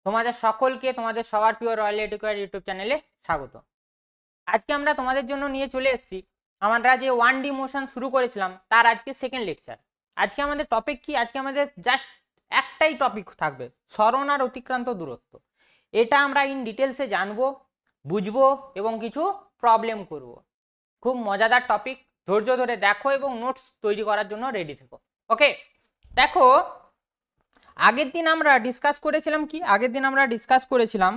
তোমাদের সকলকে তোমাদের সবার প্রিয় রয়্যাল এডুকেয়ার ইউটিউব চ্যানেলে স্বাগত। আজকে আমরা তোমাদের জন্য নিয়ে চলে এসেছি আমরা যে 1D মোশন শুরু করেছিলাম তার আজকে সেকেন্ড লেকচার। আজকে আমাদের টপিক কি? আজকে আমাদের জাস্ট একটাই টপিক থাকবে, সরণ আর অতিক্রান্ত দূরত্ব। এটা আমরা ইন ডিটেলসে জানবো, বুঝবো এবং কিছু প্রবলেম করব। খুব মজাদার টপিক, ধৈর্য ধরে দেখো এবং নোটস তৈরি করার জন্য রেডি থেকো। ওকে, দেখো আগের দিন আমরা ডিসকাস করেছিলাম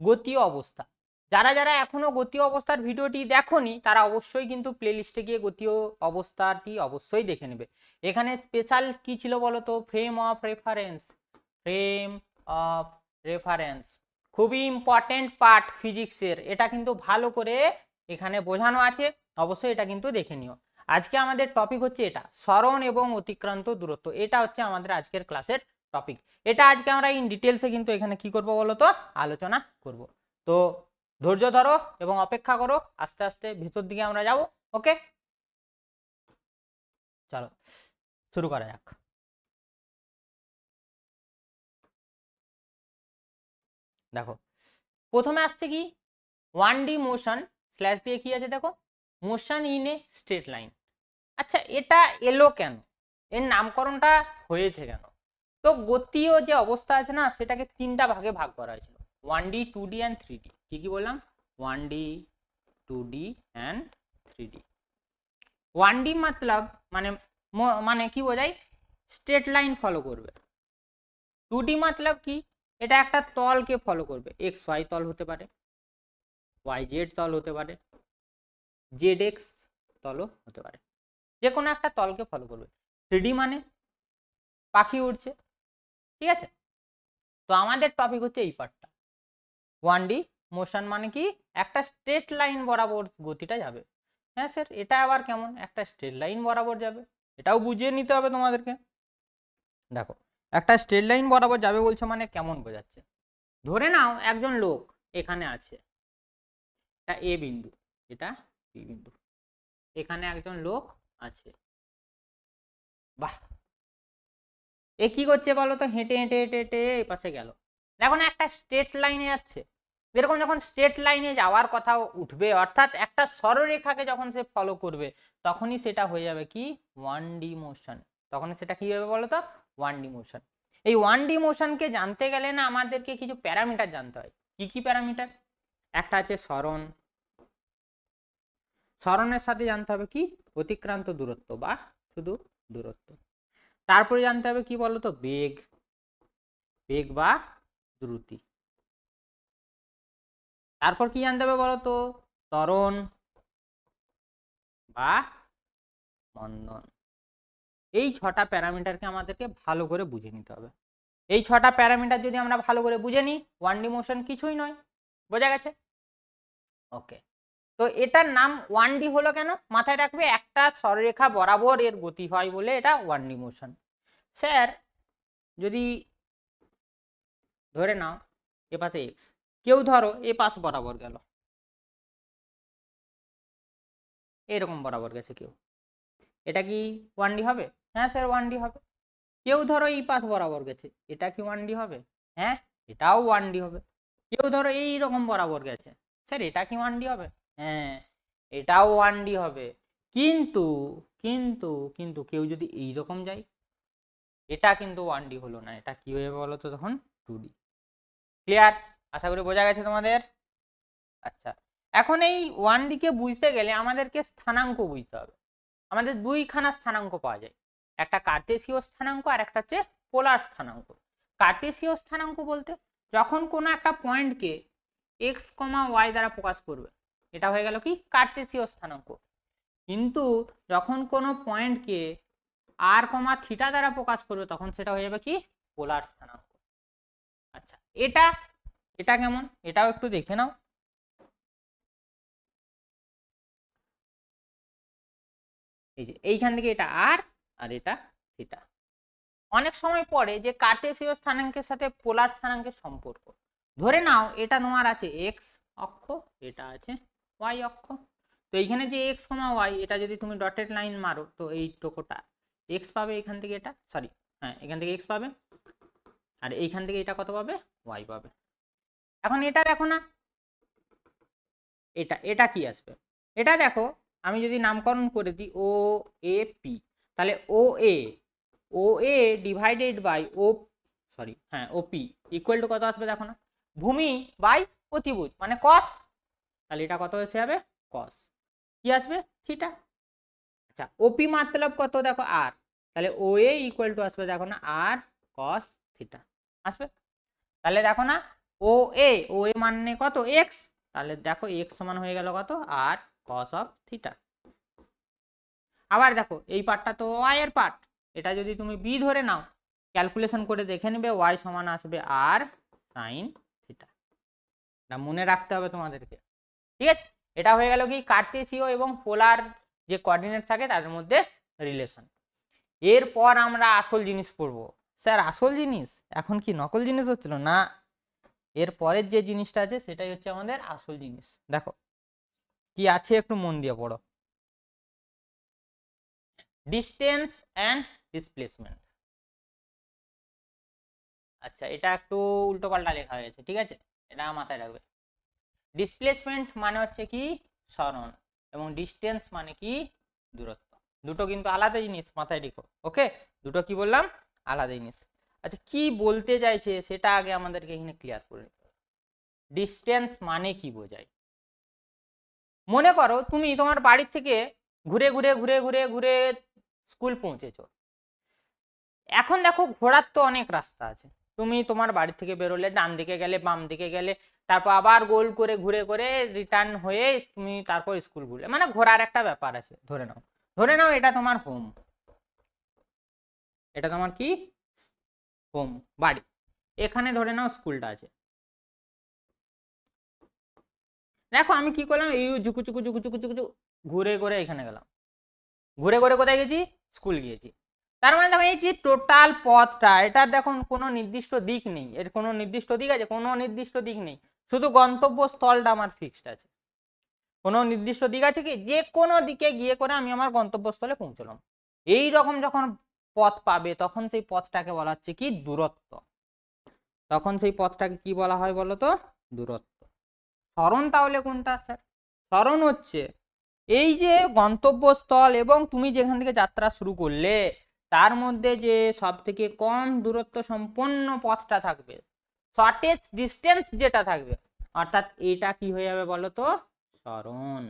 গতীয় অবস্থা। যারা যারা এখনো গতীয় অবস্থার ভিডিওটি দেখোনি তারা অবশ্যই কিন্তু প্লেলিস্টে গিয়ে গতীয় অবস্থাটি অবশ্যই দেখে নেবে। এখানে স্পেশাল কি ছিল বলো তো? ফ্রেম অফ রেফারেন্স খুবই ইম্পর্টেন্ট পার্ট ফিজিক্সের। এটা কিন্তু ভালো করে এখানে বোঝানো আছে, অবশ্যই এটা কিন্তু দেখে নিও। আজকে আমাদের টপিক হচ্ছে এটা, সরণ এবং অতিক্রান্ত দূরত্ব। এটা হচ্ছে আমাদের আজকের ক্লাসের টপিক। এটা আজকে আমরা ইন ডিটেলসে কিন্তু এখানে কি করব বলো তো? আলোচনা করব। তো ধৈর্য ধরো এবং অপেক্ষা করো, আস্তে আস্তে ভেতর দিকে আমরা যাব। ওকে, চলো শুরু করা যাক। দেখো প্রথমে আসছে কি 1D মোশন স্ল্যাশ দিয়ে কি আছে দেখো, motion in a straight line. আচ্ছা, এটা এলো কেন? এর নামকরণটা হয়েছে কেন? তো গতীয় যে অবস্থা আছে না, সেটাকে তিনটা ভাগে ভাগ করা হয়েছিল, 1D 2D অ্যান্ড 3D। কি কি বললাম? 1D 2D and 3D। 1D মতলব মানে মানে কি বোঝায়? স্ট্রেট লাইন ফলো করবে। 2D মতলব কি? এটা একটা তলকে ফলো করবে, এক্স ওয়াই তল হতে পারে, ওয়াই জেড তল হতে পারে, জেড এক্স তলও হতে পারে, যে কোনো একটা তলকে ফলো করবে। 3D মানে পাখি উড়ছে, ঠিক আছে? তো আমাদের টপিক হচ্ছে এই পার্টটা। 1D মোশন মানে কি? একটা স্ট্রেট লাইন বরাবর গতিটা যাবে। হ্যাঁ স্যার, এটা আবার কেমন? একটা স্ট্রেট লাইন বরাবর যাবে, এটাও বুঝিয়ে নিতে হবে তোমাদেরকে। দেখো একটা স্ট্রেট লাইন বরাবর যাবে বলছে মানে কেমন বোঝাচ্ছে? ধরে নাও একজন লোক এখানে আছে, এটা এ বিন্দু, এটা বি বিন্দু, এখানে একজন লোক আছে। বাহ, এ কি করছে বলো তো? হেঁটে হেঁটে হেঁটে হেঁটে এই পাশে গেল। দেখো না, একটা স্ট্রেট লাইনে যাচ্ছে। এরকম যখন স্ট্রেট লাইনে যাওয়ার কথা উঠবে, অর্থাৎ একটা সরলরেখাকে যখন সে ফলো করবে, তখনই সেটা হয়ে যাবে কি? 1D motion. তখন সেটা কি হবে বলো তো? 1D motion. এই 1D মোশনকে জানতে গেলে না আমাদেরকে কিছু প্যারামিটার জানতে হয়। কি কি প্যারামিটার? একটা আছে সরণ, সরণের সাথে জানতে হবে কি? অতিক্রান্ত দূরত্ব বা শুধু দূরত্ব। তারপরে জানতে হবে কি বলতো? বেগ, বেগ বা দ্রুতি। তারপর কি জানতে হবে বলতো? ত্বরণ বা মন্দন। এই ছটা প্যারামিটারকে আমাদেরকে ভালো করে বুঝে নিতে হবে। এই ছটা প্যারামিটার যদি আমরা ভালো করে বুঝে নিই, 1D মোশন কিছুই নয়। বোঝা গেছে? ওকে, তো এটার নাম 1D হলো কেন? মাথায় রাখবে, একটা সরলরেখা বরাবর এর গতি হয় বলে এটা 1D মোশন। স্যার যদি ধরে নাও এ পাশে এক্স, কেউ ধরো এ পাশ বরাবর গেল, এরকম বরাবর গেছে কেউ, এটা কি 1D হবে? হ্যাঁ স্যার 1D হবে। কেউ ধরো এই পাশ বরাবর গেছে, এটা কি 1D হবে? হ্যাঁ, এটাও 1D হবে। কেউ ধরো এই রকম বরাবর গেছে, স্যার এটা কি 1D হবে? হ্যাঁ, এটাও 1D হবে। কিন্তু কিন্তু কিন্তু কেউ যদি এই রকম যায়, এটা কিন্তু 1D হলো না, এটা কি হয়ে বলো তো? তখন 2D। ক্লিয়ার? আশা করি বোঝা গেছে তোমাদের। আচ্ছা, এখন এই 1D কে বুঝতে গেলে আমাদেরকে স্থানাঙ্ক বুঝতে হবে। আমাদের দুইখানা স্থানাঙ্ক পাওয়া যায়, একটা কার্তেশীয় স্থানাঙ্ক আর একটা হচ্ছে পোলার স্থানাঙ্ক। কার্তেশীয় স্থানাঙ্ক বলতে যখন কোনো একটা পয়েন্টকে এক্স কমা ওয়াই দ্বারা প্রকাশ করবে, এটা হয়ে গেল কি? কার্তেশীয় স্থানাঙ্ক। কিন্তু যখন কোনো পয়েন্টকে আর কমা থিটা দ্বারা প্রকাশ করবে, তখন সেটা হয়ে যাবে কি? পোলার স্থানাঙ্ক। আচ্ছা, এটা এটা কেমন? এটাও একটু দেখে নাও। এই যে এইখান থেকে এটা আর, আর এটা থিটা। অনেক সময় পরে যে কার্তেশীয় স্থানাঙ্কের সাথে পোলার স্থানাঙ্কের সম্পর্ক, ধরে নাও এটা তোমার আছে এক্স অক্ষ, এটা আছে ওয়াই অক্ষ। তো এইখানে যে এক্স কমা ওয়াই, এটা যদি তুমি ডটেড লাইন মারো, তো এই টোকোটা এক্স পাবে এখান থেকে, এটা সরি হ্যাঁ এখান থেকে এক্স পাবে, আর এইখান থেকে এটা কত পাবে, ওয়াই পাবে। এখন এটা দেখো না, এটা কি আসবে, এটা দেখো আমি যদি নামকরণ করে দিই ও এ পি, তাহলে O A divided by O P equal to কত আসবে দেখো না, ভূমি বাই অতিভুজ মানে কস, তাহলে এটা কত এসে যাবে কস, কি আসবে থিটা। আচ্ছা ওপি মতলব কত দেখো আর, তাহলে ও এ ইকুয়াল টু আসবে দেখো না আর কস থিটা আসবে। তাহলে দেখো না ও এ মানে কত এক্স, তাহলে দেখো এক্স সমান হয়ে গেল কত আর কস অফ থিটা। আবার দেখো এই পার্টটা তো ওয়াই এর পার্ট, এটা যদি তুমি বি ধরে নাও ক্যালকুলেশন করে দেখে নেবে ওয়াই সমান আসবে আর সাইন থিটা, না মনে রাখতে হবে তোমাদেরকে, ঠিক আছে। এটা হয়ে গেল কি কার্টেসীয় এবং পোলার যে কোঅর্ডিনেট থাকে তাদের মধ্যে রিলেশন। এরপর আমরা আসল জিনিস পড়বো। স্যার আসল জিনিস এখন কি নকল জিনিস হচ্ছিল না, এর পরের যে জিনিসটা আছে সেটাই হচ্ছে আমাদের আসল জিনিস। দেখো কি আছে একটু মন দিয়ে পড়ো, ডিস্টেন্স অ্যান্ড ডিসপ্লেসমেন্ট। আচ্ছা এটা একটু উল্টো পাল্টা লেখা হয়েছে, ঠিক আছে, এটা মাথায় রাখবে। ডিসপ্লেসমেন্ট মানে হচ্ছে কি সরণ, এবং ডিস্টেন্স মানে কি দূরত্ব, দুটো কিন্তু আলাদা জিনিস, মাথায় রেখো। ওকে, দুটো কি বললাম আলাদা জিনিস। আচ্ছা কি বলতে চাইছে সেটা আগে আমাদেরকে এখানে ক্লিয়ার করে নিতে হবে। ডিস্টেন্স মানে কি বোঝায়, মনে করো তুমি তোমার বাড়ির থেকে ঘুরে ঘুরে ঘুরে ঘুরে ঘুরে স্কুল পৌঁছেছো। এখন দেখো ঘোরার তো অনেক রাস্তা আছে, তুমি তোমার বাড়ি থেকে বেরোলে ডান দিকে গেলে বাম দিকে গেলে তারপর আবার গোল করে ঘুরে করে রিটার্ন হয়ে তুমি তারপর স্কুল ঘুরলে, মানে ঘোরার একটা ব্যাপার আছে। ধরে নাও এটা তোমার হোম, এটা তোমার কি হোম বাড়ি, এখানে ধরে নাও স্কুলটা আছে। দেখো আমি কি করলাম, এই ঝুকু চুকু চুকু চুকু চুকু ঘুরে ঘুরে এখানে গেলাম, ঘুরে ঘুরে কোথায় গেছি স্কুল গিয়েছি। তার মানে দেখো এই যে টোটাল পথটা, এটার দেখুন কোনো নির্দিষ্ট দিক নেই, এর কোনো নির্দিষ্ট দিক আছে, কোনো নির্দিষ্ট দিক নেই, শুধু গন্তব্যস্থলটা আমার ফিক্সড আছে। কোনো নির্দিষ্ট দিক আছে কি, যে কোনো দিকে গিয়ে করে আমি আমার গন্তব্যস্থলে পৌঁছলাম। এই রকম যখন পথ পাবে তখন সেই পথটাকে বলা হচ্ছে কি দূরত্ব, তখন সেই পথটাকে কি বলা হয় বলো তো দূরত্ব। সরণ তাহলে কোনটা স্যার, সরণ হচ্ছে এই যে গন্তব্যস্থল এবং তুমি যেখান থেকে যাত্রা শুরু করলে তার মধ্যে যে সব থেকে কম দূরত্ব সম্পন্ন পথটা থাকবে, শর্টেস্ট ডিস্টেন্স যেটা থাকবে, অর্থাৎ এটা কি হয়ে যাবে বলো তো সরণ।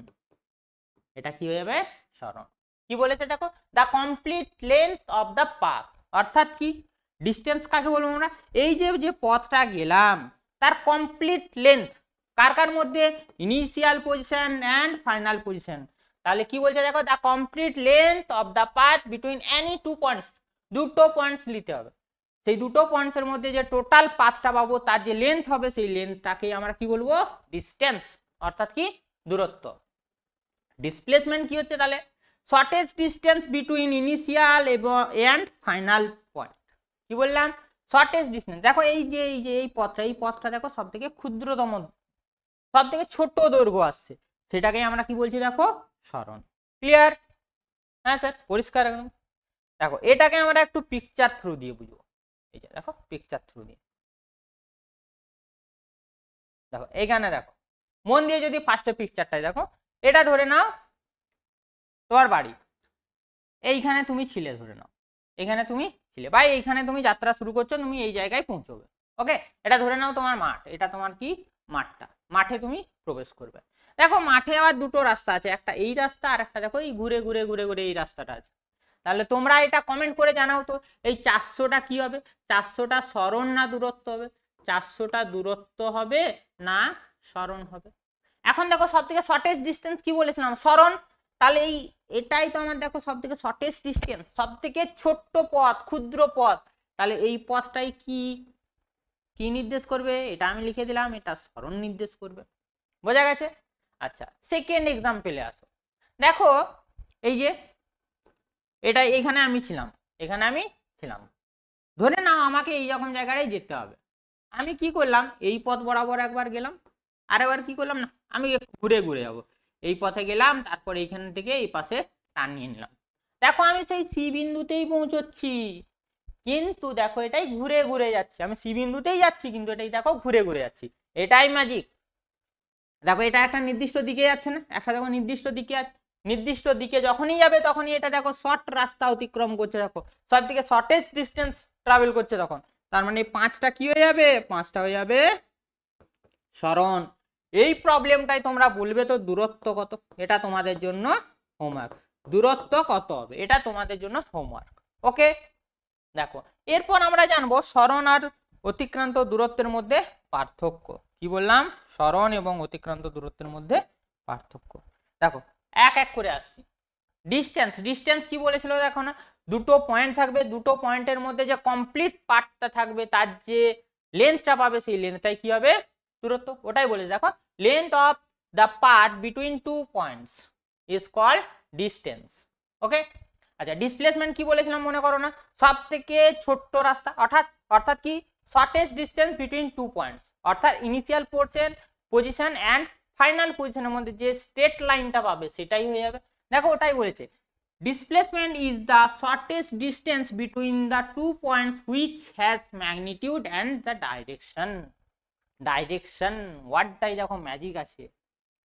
এটা কি হয়ে যাবে সরণ। কি বলেছে দেখো, the complete length of the path, অর্থাৎ কি ডিস্টেন্স কাকে বলবো আমরা, এই যে যে পথটা গেলাম তার কমপ্লিট লেন্থ, কার কার মধ্যে initial position and final position. তাহলে কি বলছে দেখো, the complete length of the path between any two points, দুটো পয়েন্টস নিতে হবে, সেই দুটো পয়েন্টসের মধ্যে যে টোটাল পাথটা পাবো তার যে লেন্থ হবে সেই লেন্থটাকে আমরা কি বলবো ডিস্টেন্স, অর্থাৎ কি দূরত্ব। ডিসপ্লেসমেন্ট কি হচ্ছে তাহলে, শর্টেস্ট ডিস্টেন্স বিটুইন ইনিশিয়াল এবং এন্ড ফাইনাল পয়েন্ট। কি বললাম শর্টেস্ট ডিস্টেন্স, দেখো এই যে এই পথটা দেখো সব থেকে ক্ষুদ্রতম, সব থেকে ছোট দৈর্ঘ্য আসছে, সেটাকে আমরা কি বলছি দেখো সরণ। ক্লিয়ার? হ্যাঁ স্যার পরিষ্কার একদম। দেখো এটাকে আমরা একটু পিকচার থ্রু দিয়ে বুঝবো, এই যে দেখো পিকচার থ্রু দিয়ে দেখো, এইখানে দেখো মন দিয়ে যদি ফার্স্টে পিকচারটাই দেখো, এটা ধরে নাও তোমার বাড়ি, এইখানে তুমি ছিলে, ধরে নাও এখানে তুমি ছিলে বা এইখানে তুমি যাত্রা শুরু করছো, তুমি এই জায়গায় পৌঁছবে। ওকে, এটা ধরে নাও তোমার মাঠ, এটা তোমার কি মাঠটা, মাঠে তুমি প্রবেশ করবে। দেখো মাঠে আবার দুটো রাস্তা আছে, একটা এই রাস্তা আর একটা দেখো এই ঘুরে ঘুরে ঘুরে ঘুরে এই রাস্তাটা আছে। তাহলে তোমরা এটা কমেন্ট করে জানাও তো, এই 400টা কি হবে, 400টা সরণ না দূরত্ব হবে, 400টা দূরত্ব হবে না সরণ হবে। এখন দেখো সব থেকে শর্টেস্ট ডিস্টেন্স কি বলেছিলাম সরণ, তাহলে এই এটাই তো আমার দেখো সব থেকে শর্টেস্ট ডিস্টেন্স, সব থেকে ছোট্ট পথ ক্ষুদ্র পথ, তাহলে এই পথটাই কি কি নির্দেশ করবে, এটা আমি লিখে দিলাম, এটা সরণ নির্দেশ করবে। বোঝা গেছে? আচ্ছা সেকেন্ড এক্সাম্পলে আসো, দেখো এই যে এটা এখানে আমি ছিলাম, এখানে আমি ছিলাম, ধরে নাও আমাকে এই রকম জায়গায় যেতে হবে, আমি কি করলাম এই পথ বরাবর একবার গেলাম, আর একবার কি করলাম না আমি ঘুরে ঘুরে যাবো, এই পথে গেলাম তারপর এইখান থেকে এই পাশে টান নিয়ে নিলাম। দেখো আমি সেই সি বিন্দুতেই পৌঁছচ্ছি, কিন্তু দেখো এটাই ঘুরে ঘুরে যাচ্ছে, আমি সি বিন্দুতেই যাচ্ছি কিন্তু এটাই দেখো ঘুরে ঘুরে যাচ্ছি, এটাই ম্যাজিক। দেখো এটা একটা নির্দিষ্ট দিকে যাচ্ছে না, একটা দেখো নির্দিষ্ট দিকে আছে, নির্দিষ্ট দিকে যখনই যাবে তখনই এটা দেখো শর্ট রাস্তা অতিক্রম করছে, দেখো সব থেকে শর্টেস্ট ডিস্টেন্স ট্রাভেল করছে, তখন তার মানে 5টা কি হয়ে যাবে, 5টা হয়ে যাবে সরণ। এই প্রবলেমটাই তোমরা বলবে তো দূরত্ব কত, এটা তোমাদের জন্য হোমওয়ার্ক, দূরত্ব কত হবে এটা তোমাদের জন্য হোমওয়ার্ক। ওকে, দেখো এরপর আমরা জানবো সরণ আর অতিক্রান্ত দূরত্বের মধ্যে পার্থক্য। কি বললাম, সরণ এবং অতিক্রান্ত দূরত্বের মধ্যে পার্থক্য। দেখো এক এক করে আসছি। ডিস্টেন্স, ডিস্টেন্স কি বলেছিল দেখো না, দুটো পয়েন্ট থাকবে, দুটো পয়েন্টের মধ্যে যে কমপ্লিট পার্টটা থাকবে তার যে লেন্থটা পাবে সেই লেন্থটাই কি হবে, দূরত্ব। ওটাই বলে দেখো, length of the path between two points is called distance. Okay, আচ্ছা ডিসপ্লেসমেন্ট কি বলেছিলাম মনে করো না, সব থেকে ছোট্ট রাস্তা, অর্থাৎ কি shortest distance between two points, অর্থাৎ ইনিশিয়াল পজিশন অ্যান্ড ফাইনাল পজিশনের মধ্যে যে স্ট্রেট লাইনটা পাবে সেটাই হয়ে যাবে। দেখো ওটাই বলেছে, displacement is the shortest distance between the 2 points which has magnitude and the direction. Direction ওয়ার্ডটাই দেখো ম্যাজিক আছে।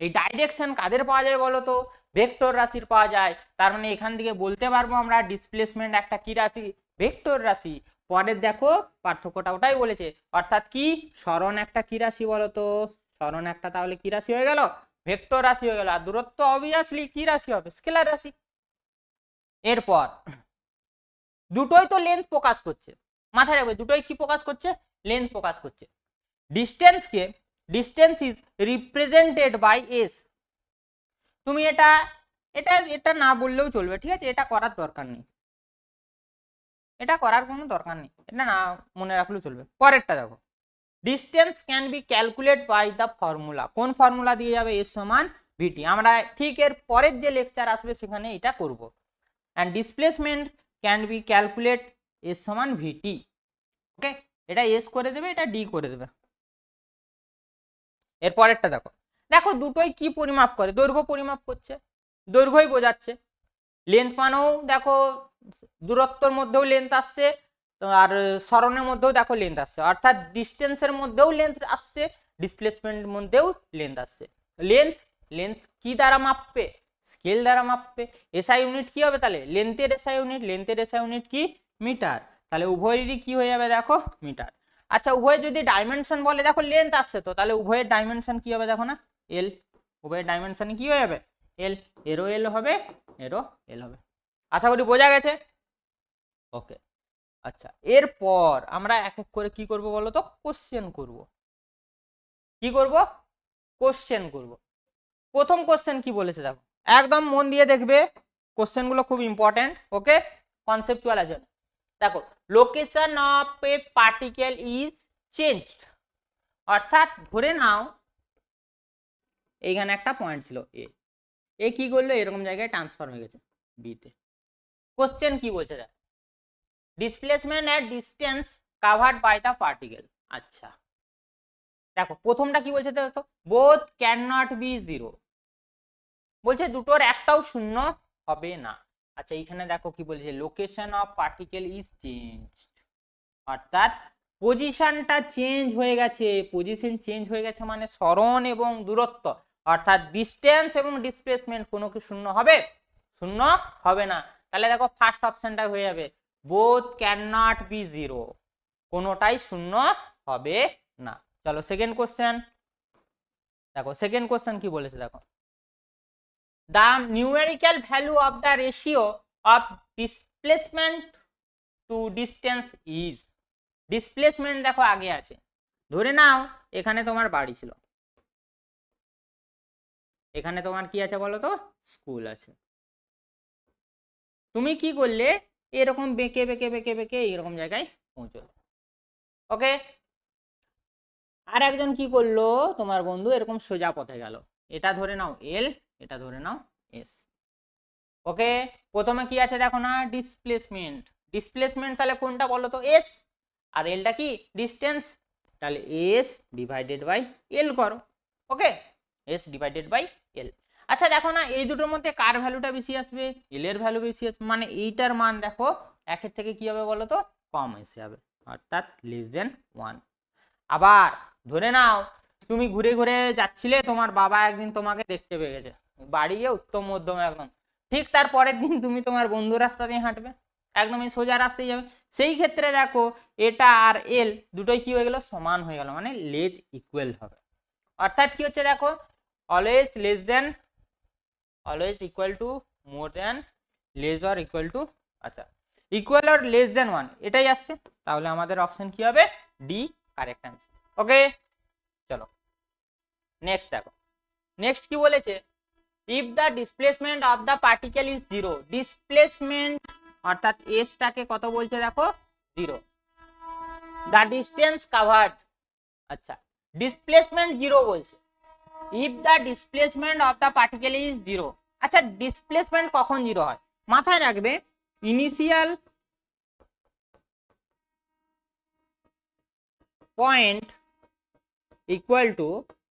এই ডাইরেকশন কাদের পাওয়া যায় বলো তো, ভেক্টর রাশির পাওয়া যায়। তার মানে এখান থেকে বলতে পারবো আমরা ডিসপ্লেসমেন্ট একটা কি রাশি, ভেক্টর রাশি। পরের দেখো পার্থক্যটা ওটাই বলেছে, অর্থাৎ কি সরণ একটা কি রাশি বলো তো, সরণ একটা তাহলে কি রাশি হয়ে গেল, ভেক্টর রাশি হয়ে গেল। আর দূরত্ব অবভিয়াসলি কি রাশি হবে, স্কেলার রাশি। এরপর দুটোই তো লেন্থ প্রকাশ করছে, মাথায় রাখবে দুটোই কি প্রকাশ করছে, লেন্থ প্রকাশ করছে। ডিস্টেন্সকে, distance is represented by S. তুমি এটা এটা এটা না বললেও চলবে, ঠিক আছে, এটা করার দরকার নেই, এটা করার কোনো দরকার নেই, এটা না মনে রাখলেও চলবে। পরেরটা দেখো, distance can be calculate by the formula. কোন ফর্মুলা দিয়ে যাবে, এস সমান ভিটি। আমরা ঠিক এর পরের যে লেকচার আসবে সেখানে এটা করব। And displacement can be calculate S সমান ভিটি। ওকে, এটা এস করে দেবে, এটা ডি করে দেবে। এর পরেরটা দেখো, দেখো দুটোই কি পরিমাপ করে, দৈর্ঘ্য পরিমাপ করছে, দৈর্ঘ্যই বোঝাচ্ছে। লেন্থ মানেও দেখো দূরত্বের মধ্যেও লেন্থ আসছে, আর সরণের মধ্যেও দেখো লেন্থ আসছে, অর্থাৎ ডিস্টেন্সের মধ্যেও লেন্থ আসছে, ডিসপ্লেসমেন্টের মধ্যেও লেন্থ আসছে। লেন্থ, লেন্থ কি দ্বারা মাপবে, স্কেল দ্বারা মাপবে। এসআই ইউনিট কি হবে তাহলে, লেন্থের এসআই ইউনিট, লেন্থের এসআই ইউনিট কি মিটার, তাহলে উভয়েরই কি হয়ে যাবে দেখো মিটার। আচ্ছা উভয়ের যদি ডাইমেনশন বলে, দেখো লেন্থ আসছে তো তাহলে উভয়ের ডাইমেনশন কি হবে দেখো না, এল। উভয়ের ডাইমেনশন কি হয়ে যাবে, এল। এরও এল হবে, এরও এল হবে। আশা করি বোঝা গেছে। ওকে, আচ্ছা এরপর আমরা এক এক করে কি করব বলো তো, কোশ্চেন করব। কি করব, কোশ্চেন করব। প্রথম কোশ্চেন কি বলেছে দেখো, একদম মন দিয়ে দেখবে, কোশ্চেনগুলো খুব ইম্পর্টেন্ট। ওকে, কনসেপচুয়াল আছে। দেখো, location of A particle is changed, অর্থাৎ ধরে নাও এইখানে একটা পয়েন্ট ছিল এ, এ কি করলো এরকম জায়গায় ট্রান্সফার হয়ে গেছে বিতে। কোশ্চেন কি বলছে দেখ, displacement at distance covered by the particle. আচ্ছা দেখো প্রথমটা কি বলছে দেখো, both can not be zero, বলছে দুটোর একটাও শূন্য হবে না। আচ্ছা এইখানে দেখো কি বলছে, location of particle is changed, অর্থাৎ পজিশনটা চেঞ্জ হয়ে গেছে। পজিশন চেঞ্জ হয়ে গেছে মানে সরণ এবং দূরত্ব, অর্থাৎ ডিস্টেন্স এবং ডিসপ্লেসমেন্ট কোনো কি শূন্য হবে, শূন্য হবে না। তাহলে দেখো ফার্স্ট অপশনটা হয়ে যাবে, both can not be zero, কোনোটাই শূন্য হবে না। চলো সেকেন্ড কোশ্চেন দেখো, সেকেন্ড কোশ্চেন কি বলেছে দেখো, the numerical value of the ratio of displacement to distance is, displacement দেখো আগে আছে, ধরে নাও এখানে তোমার বাড়ি ছিল, এখানে তোমার কি আছে বলো তো, স্কুল আছে। তুমি কি করলে এরকম বেঁকে বেঁকে বেঁকে বেঁকে এরকম জায়গায় পৌঁছলো। ওকে, আর একজন কি করলো, তোমার বন্ধু এরকম সোজা পথে গেল, এটা ধরে নাও এল, এটা ধরে নাও এস। ওকে, প্রথমে কি আছে দেখো না, ডিসপ্লেসমেন্ট। ডিসপ্লেসমেন্ট তাহলে কোনটা বলো তো, এস, আর এলটা কি ডিস্টেন্স, তাহলে এস ডিভাইডেড বাই এল করো। ওকে, এস ডিভাইডেড বাই এল। আচ্ছা দেখো না এই দুটোর মধ্যে কার ভ্যালুটা বেশি আসবে, এল এর ভ্যালু বেশি আসবে, মানে এইটার মান দেখো একের থেকে কি হবে বলো তো কম এসে যাবে, অর্থাৎ লেস দেন 1। আবার ধরে নাও তুমি ঘুরে ঘুরে যাচ্ছিলে, তোমার বাবা একদিন তোমাকে দেখতে পেয়ে গেছে, বাড়ি গিয়ে উত্তম মধ্যম একদম, ঠিক তার পরের দিন তুমি তোমার বন্ধু রাস্তা দিয়ে হাঁটবে, একদম এই সোজা রাস্তায় যাবে, সেই ক্ষেত্রে দেখো এটা আর এল দুটোই কি হয়ে গেল, সমান হয়ে গেল, মানে লেজ ইকুয়াল হবে। অর্থাৎ কি হচ্ছে দেখো, always less than, always equal to, more than, less or equal to, আচ্ছা ইকুয়াল অর লেস দেন 1, এটাই আসছে। তাহলে আমাদের অপশন কি হবে, ডি কারেক্ট অ্যান্সার। ওকে চলো নেক্সট দেখো, নেক্সট কি বলেছে, if the displacement of the particle is 0, displacement অর্থাৎ এসটাকে কত বলছে দেখো 0, দ্য ডিস্টেন্স কাভার্ড, আচ্ছা ডিসপ্লেসমেন্ট 0 বলছে, if the displacement of the particle is 0, আচ্ছা ডিসপ্লেসমেন্ট কখন 0 হয়, মাথায় রাখবে initial point equal to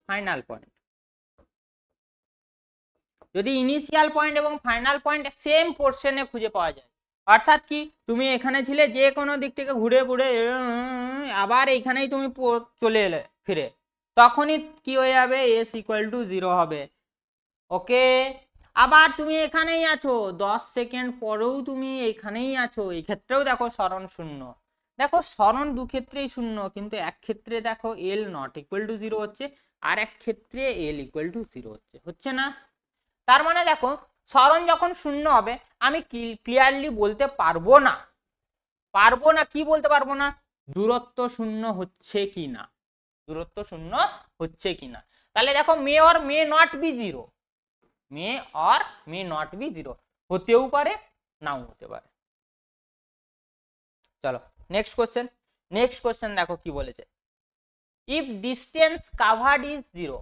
final point. যদি ইনিশিয়াল পয়েন্ট এবং ফাইনাল পয়েন্ট সেম পোর্শনে খুঁজে পাওয়া যায়, অর্থাৎ কি তুমি এখানে ছিলে, যে কোনো দিক থেকে ঘুরে ঘুরে আবার এইখানেই তুমি চলে এলে ফিরে, তখনই কি হয়ে যাবে, এস ইকুয়াল টু 0 হবে। ওকে আবার তুমি এখানেই আছো, 10 সেকেন্ড পরেও তুমি এখানেই আছো, এই ক্ষেত্রেও দেখো সরণ শূন্য, দেখো সরণ দু ক্ষেত্রেই শূন্য, কিন্তু এক ক্ষেত্রে দেখো এল নট ইকুয়াল টু 0 হচ্ছে, আর এক ক্ষেত্রে এল ইকুয়াল টু 0 হচ্ছে না। তার মানে দেখো সরণ যখন শূন্য হবে আমি ক্লিয়ারলি বলতে পারবো না, কি বলতে পারবো না, দূরত্ব শূন্য হচ্ছে কি না, দূরত্ব শূন্য হচ্ছে কিনা। তাহলে দেখো may or may not be 0, may or may not be 0, হতেও পারে নাও হতে পারে। চলো নেক্সট কোশ্চেন, নেক্সট কোশ্চেন দেখো কি বলেছে, ইফ ডিস্টেন্স কাভার্ড ইজ 0,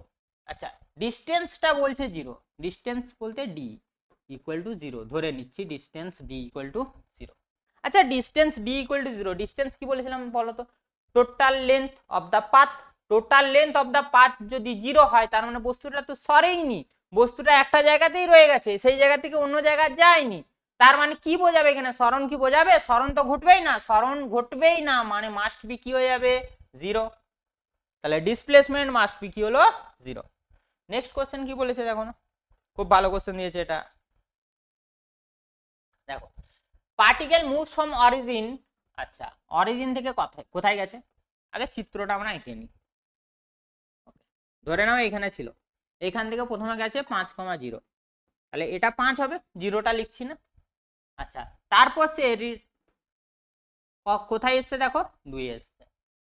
আচ্ছা ডিস্টেন্সটা বলছে 0, ডিস্টেন্স বলতে ডি ইকুয়াল টু 0, ধরে নিচ্ছি ডিস্টেন্স ডি ইকুয়াল টু 0। আচ্ছা distance D equal to 0, distance কি বলেছিলাম বলো তো, total length of the path, total length of the path যদি 0 হয় তার মানে বস্তুটা তো সরেইনি, বস্তুটা একটা জায়গাতেই রয়ে গেছে, সেই জায়গা থেকে অন্য জায়গায় যায়নি, তার মানে কি বোঝাবে এখানে, সরণ কি বোঝাবে, সরণ তো ঘটবেই না, সরণ ঘটবেই না মানে মাস্ট বি কি হয়ে যাবে 0, তাহলে ডিসপ্লেসমেন্ট মাস্ট বি কি হলো 0। নেক্সট কোশ্চেন কি বলেছে দেখো না, খুব ভালো কোশ্চেন দিয়েছে এটা, দেখো পার্টিকেল মুভস ফ্রম অরিজিন, আচ্ছা অরিজিন থেকে কোথায় গেছে, আগে চিত্রটা আমরা এঁকে নিই, ধরে নাও এখানে ছিল, এখান থেকে প্রথমে গেছে 5,0, তাহলে এটা 5 হবে, 0টা লিখছি না, আচ্ছা তারপর সে কোথায় এসছে দেখো 2 এসছে,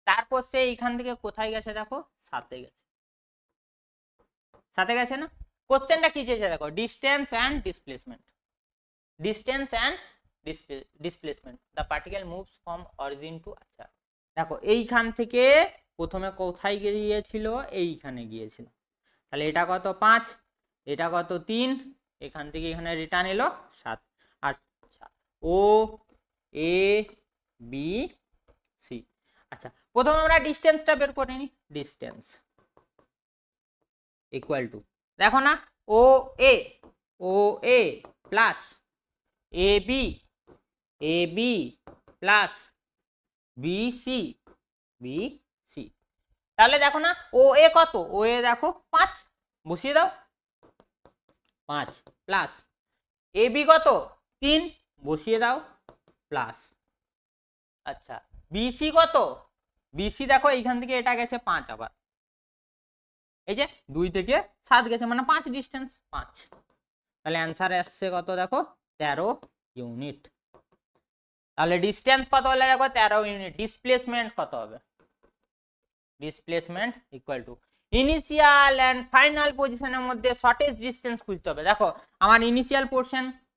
তারপর সে এইখান থেকে কোথায় গেছে দেখো 7 গেছে, 7 গেছে না। কোশ্চেনটা কি চেয়েছে দেখো, distance and displacement, distance and displacement, the particle moves from origin to, আচ্ছা দেখো এইখান থেকে প্রথমে কোথায় গিয়েছিল, এইখানে গিয়েছিল, তাহলে এটা কত 5, এটা কত 3, এখান থেকে এখানে রিটার্ন এলো 7, আচ্ছা ও এ বি সি, আচ্ছা প্রথমে আমরা ডিস্টেন্সটা বের করে নিই, ডিস্টেন্স ইকুয়াল টু দেখো না ও এ plus A B plus B C, তাহলে দেখো না ও এ কত, ও এ দেখো 5, বসিয়ে দাও 5 প্লাস এ বি কত 3, বসিয়ে দাও প্লাস, আচ্ছা বিসি কত, বিসি দেখো এইখান থেকে এটা গেছে 5, আবার এই যে 2 থেকে 7 গেছে মানে 5 ডিস্টেন্স 5, তাহলে অ্যান্সার আসছে কত দেখো 13 ইউনিট, তাহলে ডিস্টেন্স কত হলে দেখো 13 ইউনিট, ডিসপ্লেসমেন্ট কত হবে, displacement equal to initial and final পজিশনের মধ্যে শর্টেজ ডিস্টেন্স খুঁজতে হবে। দেখো আমার ইনিশিয়াল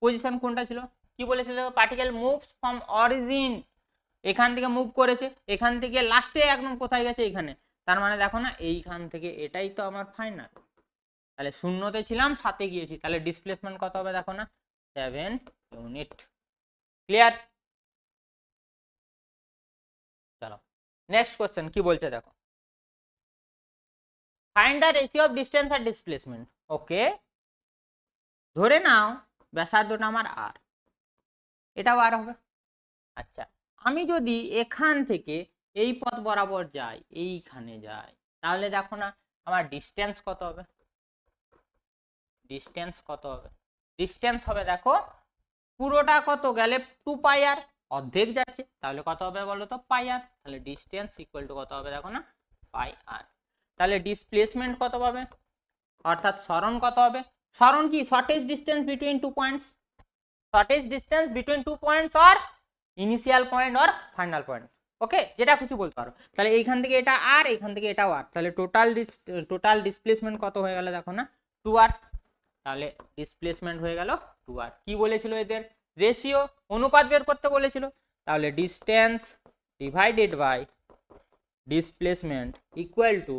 পজিশন কোনটা ছিল, কি বলেছিল, পার্টিকেল মুভস ফ্রম অরিজিন, এখান থেকে মুভ করেছে, এখান থেকে লাস্টে একদম কোথায় গেছে এইখানে, তার মানে দেখো না এইখান থেকে এটাই তো আমার ফাইনাল, তাহলে শূন্যতে ছিলাম 7 গিয়েছি, তাহলে ডিসপ্লেসমেন্ট কত হবে দেখো না 7 ইউনিট। ক্লিয়ার? চলো নেক্সট কোশ্চেন কি বলছে দেখো, find the ratio of distance আর ডিসপ্লেসমেন্ট। ওকে ধরে নাও ব্যাসার্ধটা আমার আর, এটাও আর হবে, আচ্ছা আমি যদি এখান থেকে এই পথ বরাবর যাই, এইখানে যাই, তাহলে দেখো না আমার ডিস্টেন্স কত হবে, ডিস্টেন্স কত হবে, ডিস্টেন্স হবে দেখো পুরোটা কত গেলে 2πr, অর্ধেক যাচ্ছে তাহলে কত হবে বলো তো πr, তাহলে ডিস্টেন্স ইকুয়াল টু কত হবে দেখো না πr। তাহলে ডিসপ্লেসমেন্ট কত পাবে, অর্থাৎ সরণ কত হবে, সরণ কি shortest distance between 2 points, shortest distance between 2 points or initial point or final point, okay যেটা খুশি বলতে পারো। তাহলে এইখান থেকে এটা আর, এইখান থেকে এটাও আর, তাহলে টোটাল ডিসপ্লেসমেন্ট কত হয়ে গেল দেখো না 2r, তাহলে ডিসপ্লেসমেন্ট হয়ে গেল 2r। কি বলেছিল এদের রেশিও, অনুপাত বের করতে বলেছিল, তাহলে distance divided by displacement equal to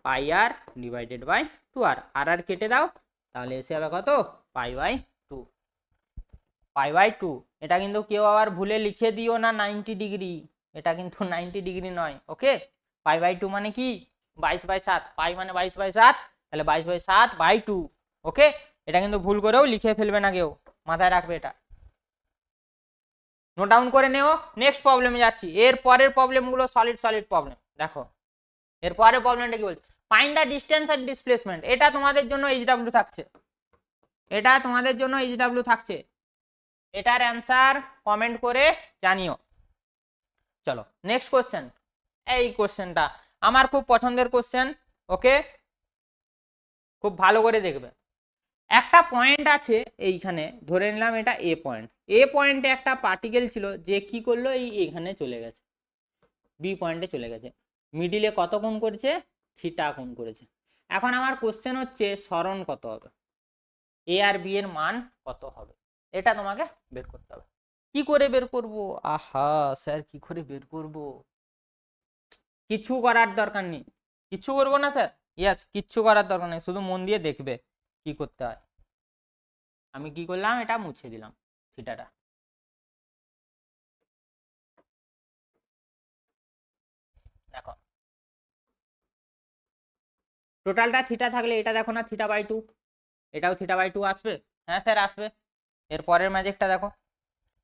πr divided by 2r, আর কেটে দাও তাহলে এসে যাবে কত π/2, π/2। এটা কিন্তু কেউ আবার ভুলে লিখে দিও না 90 ডিগ্রি, এটা কিন্তু 90 ডিগ্রি নয়, ওকে। π/2 মানে কি 22/7, পাই মানে 22/7, তাহলে 22/7/2, ওকে। এটা কিন্তু ভুল করেও লিখে ফেলবে না কেউ, মাথায় রাখবে এটা, নোট ডাউন করে নেও। নেক্সট প্রবলেমে যাচ্ছি, এর পরের প্রবলেমগুলো সলিড প্রবলেম। দেখো এর পরের প্রবলেমটা কি বলছে, find the distance and displacement. এটা তোমাদের জন্য এইচডব্লিউ থাকছে, এটা তোমাদের জন্য এইচডব্লিউ থাকছে, এটার অ্যান্সার কমেন্ট করে জানিও। চলো নেক্সট কোশ্চেন, এই কোশ্চেনটা আমার খুব পছন্দের কোশ্চেন, ওকে খুব ভালো করে দেখবে। একটা পয়েন্ট আছে এইখানে, ধরে নিলাম এটা এ পয়েন্ট, এ পয়েন্টে একটা পার্টিকেল ছিল যে কি করলো এইখানে চলে গেছে, বি পয়েন্টে চলে গেছে, মিডিলে কত কোণ করেছে, থিটা কোণ করেছে। এখন আমার কোশ্চেন হচ্ছে সরণ কত হবে, এ আর বি এর মান কত হবে, এটা তোমাকে বের করতে হবে। কি করে বের করব, আহা স্যার কি করে বের করব, কিছু করার দরকার নেই, কিছু করবো না স্যার, ইয়েস কিচ্ছু করার দরকার নেই, শুধু মন দিয়ে দেখবে কি করতে হয়। আমি কি করলাম, এটা মুছে দিলাম থিটাটা, দেখো টোটালটা থিটা থাকলে এটা দেখো না θ/2, এটাও θ/2 আসবে, হ্যাঁ স্যার আসবে। এর পরের ম্যাজিকটা দেখো,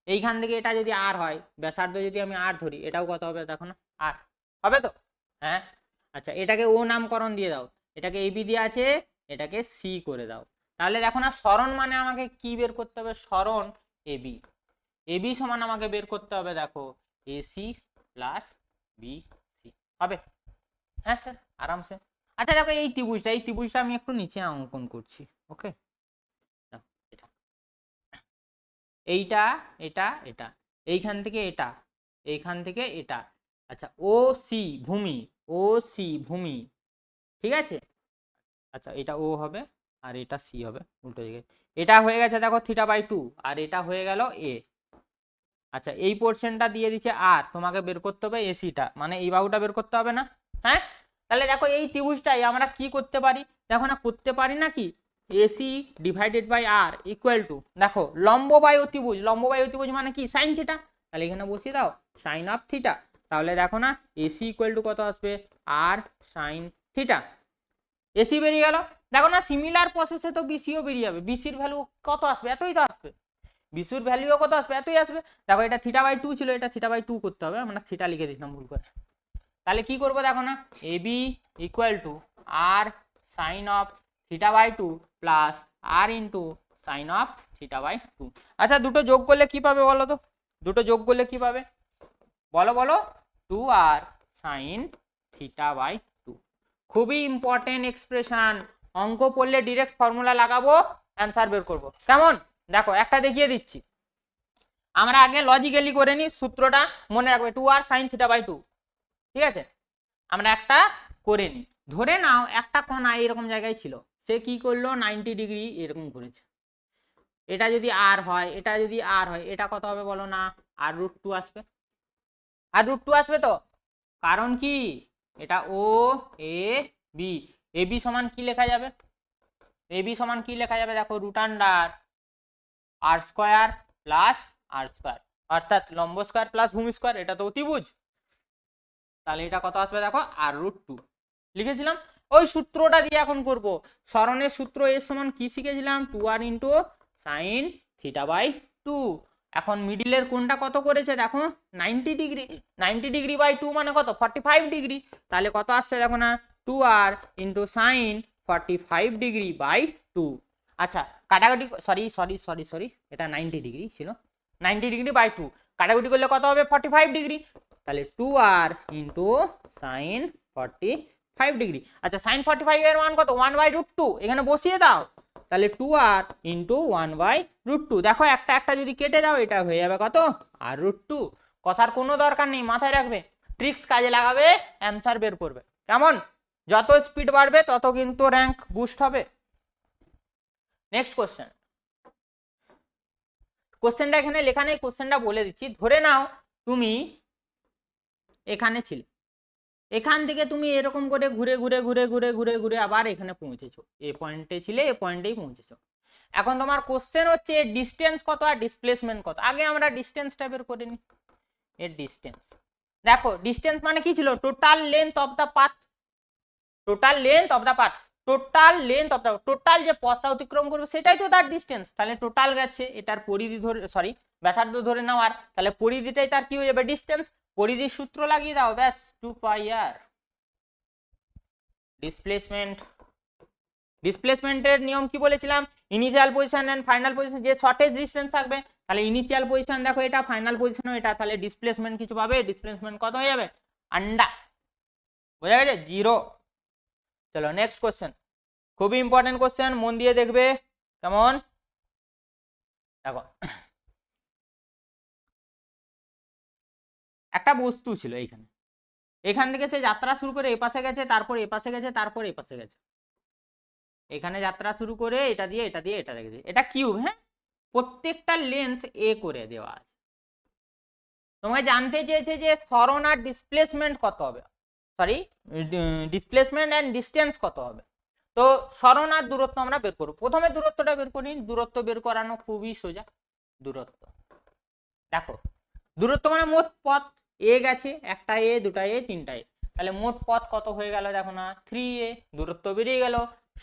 এইখান থেকে এটা যদি আর হয়, ব্যাসার্ধ যদি আমি আর ধরি, এটাও কত হবে দেখো না আর হবে তো, হ্যাঁ। আচ্ছা এটাকে ও নামকরণ দিয়ে দাও, এটাকে এবি দিয়ে আছে, এটাকে সি করে দাও, তাহলে দেখো না সরণ মানে আমাকে কি বের করতে হবে, সরণ এবি, এবি সমান আমাকে বের করতে হবে দেখো এসি প্লাস বিসি হবে, হ্যাঁ স্যার আরামসে। আচ্ছা দেখো এই ত্রিভুজটা আমি একটু নিচে অঙ্কন করছি, ওকে। এইটা এটা এটা, এইখান থেকে এটা, এইখান থেকে এটা, আচ্ছা ও সি ভূমি, ও সি ভূমি, ঠিক আছে। আচ্ছা এটা ও হবে আর এটা সি হবে, উল্টো দিকে এটা হয়ে গেছে দেখো θ/2, আর এটা হয়ে গেল এ। আচ্ছা এই পোর্শনটা দিয়ে দিচ্ছে আর, তোমাকে বের করতে হবে এসিটা, মানে এই বাহুটা বের করতে হবে না, হ্যাঁ। তাহলে দেখো এই ত্রিভুজটাই আমরা কি করতে পারি, দেখো না করতে পারি না কি, AC divided by r equal to, দেখো লম্ববায়ু ত্রিভুজ মানে কি সাইন থিটা, তাহলে এখানে বসিয়ে দাও সাইন অফ থিটা, তাহলে দেখো না এসি ইকুয়াল টু কত আসবে আর সাইন থিটা, এসি বেরিয়ে গেল। দেখো না সিমিলার প্রসেসে তো বিসিও বেরিয়ে যাবে, বিসির ভ্যালু কত আসবে, এতই তো আসবে, বিসির ভ্যালুও কত আসবে, এতই আসবে। দেখো এটা θ/2 ছিল, এটা θ/2 করতে হবে, আমরা থিটা লিখে দিয়েছিলাম ভুল করে। তাহলে কি করবো দেখো না, A B equal to R sine of θ/2 plus R into sine of θ/2। আচ্ছা দুটো যোগ করলে কি পাবে বলো তো, দুটো যোগ করলে কি পাবে বলো বলো, 2r সাইন θ/2। খুবই ইম্পর্টেন্ট এক্সপ্রেশন, অঙ্ক পড়লে ডিরেক্ট ফর্মুলা লাগাবো, অ্যান্সার বের করবো, কেমন। দেখো একটা দেখিয়ে দিচ্ছি, আমরা আগে লজিক্যালি করে নিই, সূত্রটা মনে রাখবে 2r সাইন θ/2, ঠিক আছে। আমরা একটা করে নিই, ধরে নাও একটা কোণা এরকম জায়গায় ছিল, সে কি করলো 90 ডিগ্রি এরকম করেছে, এটা যদি আর হয়, এটা যদি আর হয়, এটা কত হবে বলো না, আর√2 আসবে, আর√2 আসবে তো, কারণ কি এটা ও এ বি, এ বি সমান কি লেখা যাবে, এ বি সমান কি লেখা যাবে দেখো √আর স্কয়ার প্লাস আর স্কয়ার, অর্থাৎ লম্ব স্কয়ার প্লাস ভূমি স্কয়ার, এটা তো ত্রিভুজ, তাহলে এটা কত আসবে দেখো আর√2 লিখেছিলাম। ওই সূত্রটা দিয়ে এখন করব, সরণের সূত্র এর সমান কি শিখেছিলাম, 2r ইন্টু সাইন θ/2। এখন মিডিলের কোনটা কত করেছে দেখো 90 ডিগ্রি, 90 ডিগ্রি বাই 2 মানে কত 45 ডিগ্রি, তাহলে কত আসছে দেখো না 2r into sign 45 degree by 2। আচ্ছা কাটাকাটি, সরি এটা 90 ডিগ্রি ছিল, 90 ডিগ্রি বাই 2 কাটাকুটি করলে কত হবে 45 ডিগ্রি, তাহলে 2r ইন্টু সাইন 45 ডিগ্রি। আচ্ছা সাইন 45 এর মান কত 1/√2, এখানে বসিয়ে দাও, তাহলে 2r ইন্টু 1/√2। দেখো একটা একটা যদি কেটে দাও এটা হয়ে যাবে কত r√2। কষার কোনো দরকার নেই, মাথায় রাখবে, ট্রিক্স কাজে লাগাবে, অ্যান্সার বের করবে। কেমন? যত স্পিড বাড়বে তত কিন্তু র্যাঙ্ক বুস্ট হবে। নেক্সট কোশ্চেন, কোশ্চেনটা এখানে লেখা নেই, কোশ্চেনটা বলে দিচ্ছি। ধরে নাও তুমি এখানে ছিলে, এখান থেকে তুমি এরকম করে ঘুরে ঘুরে ঘুরে ঘুরে ঘুরে ঘুরে আবার এখানে পৌঁছেছো, এ পয়েন্টে ছিলে, এ পয়েন্টেই পৌঁছেছো। এখন তোমার কোশ্চেন হচ্ছে এর ডিস্টেন্স কত আর ডিসপ্লেসমেন্ট কত। আগে আমরা ডিস্টেন্সটা বের করে নিই। এর ডিস্টেন্স দেখো, ডিস্টেন্স মানে কি ছিল total length of the path, total length of the path, total length of the, total যে পথটা অতিক্রম করবে সেটাই তো তার ডিস্টেন্স। তাহলে টোটাল গেছে, এটার পরিধি ধরে, সরি ব্যাসার্ধ ধরে নাও, আর তাহলে পরিধিটাই তার কি হয়ে যাবে ডিস্টেন্স। পরিধির সূত্র লাগিয়ে দাও, ব্যাস 2πr। ডিসপ্লেসমেন্ট, ডিসপ্লেসমেন্টের নিয়ম কি বলেছিলাম, initial position and final position, যে শর্টেজ ডিসটেন্স থাকবে, তাহলে ইনিশিয়াল পজিশন দেখো এটা, ফাইনাল পজিশনও এটা, তাহলে ডিসপ্লেসমেন্ট কিছু পাবে, ডিসপ্লেসমেন্ট কত হয়ে যাবে আন্ডা, বোঝা গেছে 0। চলো নেক্সট কোশ্চেন, খুবই ইম্পর্টেন্ট কোশ্চেন, মন দিয়ে দেখবে। কেমন? দেখো একটা বস্তু ছিল এইখানে, এখান থেকে সে যাত্রা শুরু করে এপাশে গেছে, তারপর এপাশে গেছে, তারপর এপাশে গেছে, এখানে যাত্রা শুরু করে এটা দিয়ে এটা দিয়ে এটা রেখেছে, এটা কিউব, হ্যাঁ, প্রত্যেকটা লেন্থ এ করে দেওয়া আছে। তোমাকে জানতে চেয়েছে যে সরণ আর ডিসপ্লেসমেন্ট কত হবে, সরি ডিসপ্লেসমেন্ট এন্ড ডিস্টেন্স কত হবে। তো সরণ আর দূরত্ব আমরা বের করবো। প্রথমে দূরত্বটা বের করি, দূরত্ব বের করানো খুবই সোজা। দূরত্ব দেখো, দূরত্ব মানে মোট পথ, এ গেছে, একটা এ, দুটা এ, তিনটা এ, তাহলে মোট পথ কত হয়ে গেল দেখো না 3a, দূরত্ব বেরিয়ে গেল।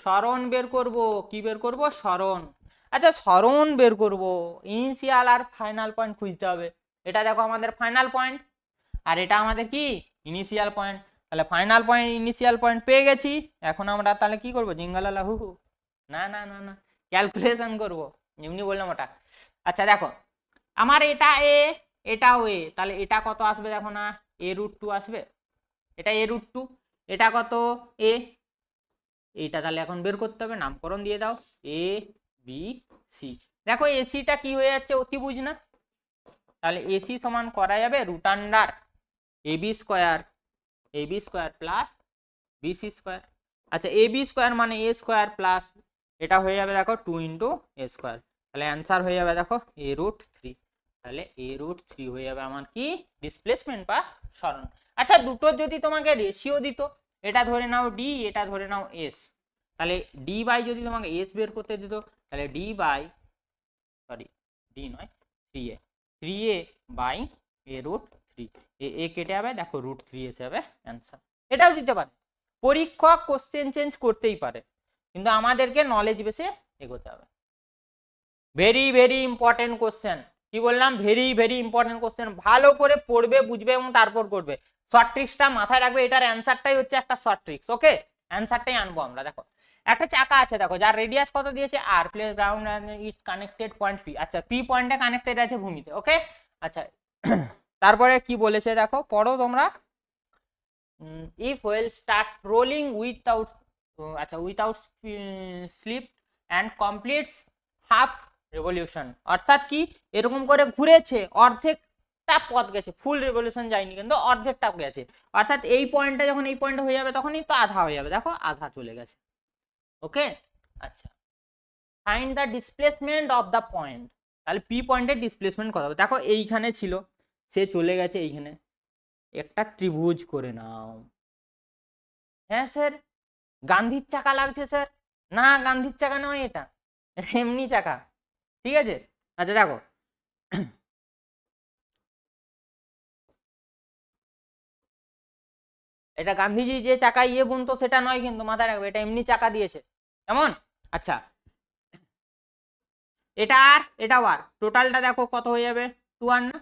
সরণ বের করব, কি বের করব সরণ। আচ্ছা সরণ বের করব, ইনিশিয়াল আর ফাইনাল পয়েন্ট খুঁজতে হবে। এটা দেখো আমাদের ফাইনাল পয়েন্ট, আর এটা আমাদের কি ইনিশিয়াল পয়েন্ট, তাহলে ফাইনাল পয়েন্ট ইনিশিয়াল পয়েন্ট পেয়ে গেছি। এখন আমরা তাহলে কি করব, জিঙ্গালালা হু হু, না না না না, ক্যালকুলেশন করব, এমনি বললাম ওটা। আচ্ছা দেখো আমার এটা এ, এটাও এ, তাহলে এটা কত আসবে দেখো না a√2 আসবে, এটা a√2, এটা কত এ, এইটা তাহলে এখন বের করতে হবে, নামকরণ দিয়ে দাও এ বি সি। দেখো এসিটা কি হয়ে যাচ্ছে অতিভুজ না, তাহলে এসি সমান করা যাবে root under AB square plus BC square. আচ্ছা এবি স্কোয়ার মানে এ স্কোয়ার প্লাস এটা হয়ে যাবে দেখো 2 ইন্টু এ স্কোয়ার, তাহলে অ্যান্সার হয়ে যাবে দেখো a√3, তাহলে a√3 হয়ে যাবে আমার কি ডিসপ্লেসমেন্ট বা সরণ। আচ্ছা দুটো যদি তোমাকে রেশিও দিত, এটা ধরে নাও ডি, এটা ধরে নাও এস, তাহলে ডি বাই যদি তোমাকে এস বের করতে দিত, তাহলে ডি বাই, সরি ডি নয় 3a বাই a√3, এ কেটে যাবে, দেখো √3 এসে যাবে অ্যান্সার। এটাও দিতে পারে, পরীক্ষক কোশ্চেন চেঞ্জ করতেই পারে, কিন্তু আমাদেরকে নলেজ বেসে এগোতে হবে। ভেরি ভেরি ইম্পর্টেন্ট কোশ্চেন, কি বললাম ভেরি ভেরি ইম্পর্টেন্ট কোশ্চেন, ভালো করে পড়বে বুঝবে এবং তারপর করবে। শর্ট ট্রিক্সটা মাথায় রাখবে, এটার অ্যান্সারটাই হচ্ছে একটা শর্ট ট্রিক্স, ওকে অ্যান্সারটাই আনবো আমরা। দেখো একটা চাকা আছে, দেখো যার রেডিয়াস কত দিয়েছে R, place ground is connected point P, আচ্ছা পি পয়েন্টে কানেক্টেড আছে ভূমিতে, ওকে। আচ্ছা তারপরে কি বলেছে দেখো পড়ো তোমরা, if wheel start rolling without, আচ্ছা without slip and completes half revolution, অর্থাৎ কি এরকম করে ঘুরেছে, অর্ধেকটা পথ গেছে, ফুল রেভলিউশন যায়নি কিন্তু অর্ধেকটা গেছে, অর্থাৎ এই পয়েন্টটা যখন এই পয়েন্ট হয়ে যাবে তখনই তো আধা হয়ে যাবে, দেখো আধা চলে গেছে, ওকে। আচ্ছা find the displacement of the point, তাহলে পি পয়েন্টের ডিসপ্লেসমেন্ট কত হবে, দেখো এইখানে ছিল, সে চলে গেছে এইখানে, একটা ত্রিভুজ করে নাও। হ্যাঁ স্যার গান্ধীর চাকা লাগছে স্যার, না গান্ধীর চাকা নয়, এটা এমনি চাকা, ঠিক আছে। আচ্ছা দেখো এটা গান্ধীজি যে চাকা ইয়ে বুনতো সেটা নয় কিন্তু, মাথায় রাখবে এটা এমনি চাকা দিয়েছে, কেমন। আচ্ছা এটা আর এটাও আর, টোটালটা দেখো কত হয়ে যাবে 2r না,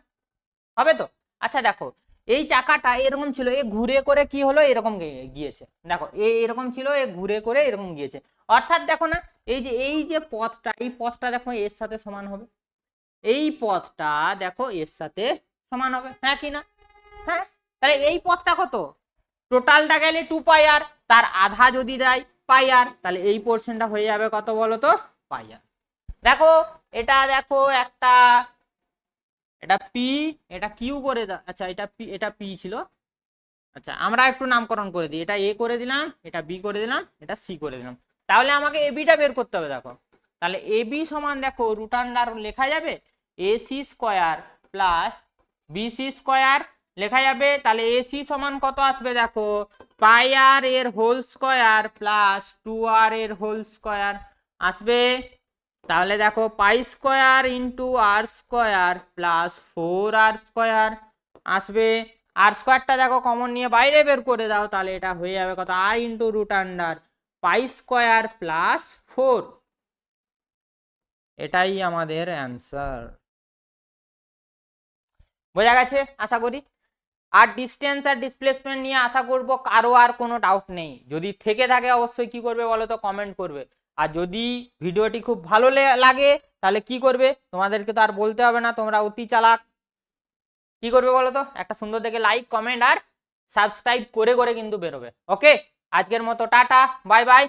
হবে তো? আচ্ছা দেখো এই চাকাটা এরকম ছিল, এ ঘুরে করে কি হলো এরকম গিয়েছে, দেখো এরকম ছিল, এ ঘুরে করে এরকম গিয়েছে, অর্থাৎ দেখো না এই যে পথটা, এই পথটা দেখো এর সাথে সমান হবে, এই পথটা দেখো এর সাথে সমান হবে, হ্যাঁ কি না? হ্যাঁ, তাহলে এই পথটা কত, টোটালটা গেলে 2πr, তার আধা যদি দেয় πr, তাহলে এই পোর্শনটা হয়ে যাবে কত বলো তো, πr। দেখো এটা দেখো একটা, এটা পি, এটা কিউ করে দাও, আচ্ছা এটা পি ছিল, আচ্ছা আমরা একটু নামকরণ করে দিই, এটা এ করে দিলাম, এটা বি করে দিলাম, এটা সি করে দিলাম, তাহলে আমাকে এবিটা বের করতে হবে। দেখো তাহলে এবি সমান দেখো রুট আন্ডার লেখা যাবে AC square plus BC square লেখা যাবে, তাহলে এসি সমান কত আসবে দেখো পাই আর এর হোল স্কোয়ার প্লাস 2r এর হোল স্কোয়ার আসবে, তাহলে দেখো পাই স্কোয়ার ইন্টু আর স্কোয়ার প্লাস 4r স্কোয়ার আসবে, আর স্কোয়ারটা দেখো কমন নিয়ে বাইরে বের করে দাও, তাহলে এটা হয়ে যাবে কত R into root under pi square plus 4, এটাই আমাদের অ্যান্সার। বোঝা গেছে আশা করি। আর ডিস্টেন্স আর ডিসপ্লেসমেন্ট নিয়ে আশা করব কারো আর কোনো ডাউট নেই, যদি থেকে থাকে অবশ্যই কি করবে বলো তো, কমেন্ট করবে, আর যদি ভিডিওটি খুব ভালো লাগে তাহলে কি করবে, তোমাদেরকে তো আর বলতে হবে না, তোমরা অতি চালাক, কি করবে বলো তো, একটা সুন্দর দেখে লাইক কমেন্ট আর সাবস্ক্রাইব করে করে কিন্তু বেরোবে। ওকে, আজকের মতো টাটা, বাই বাই।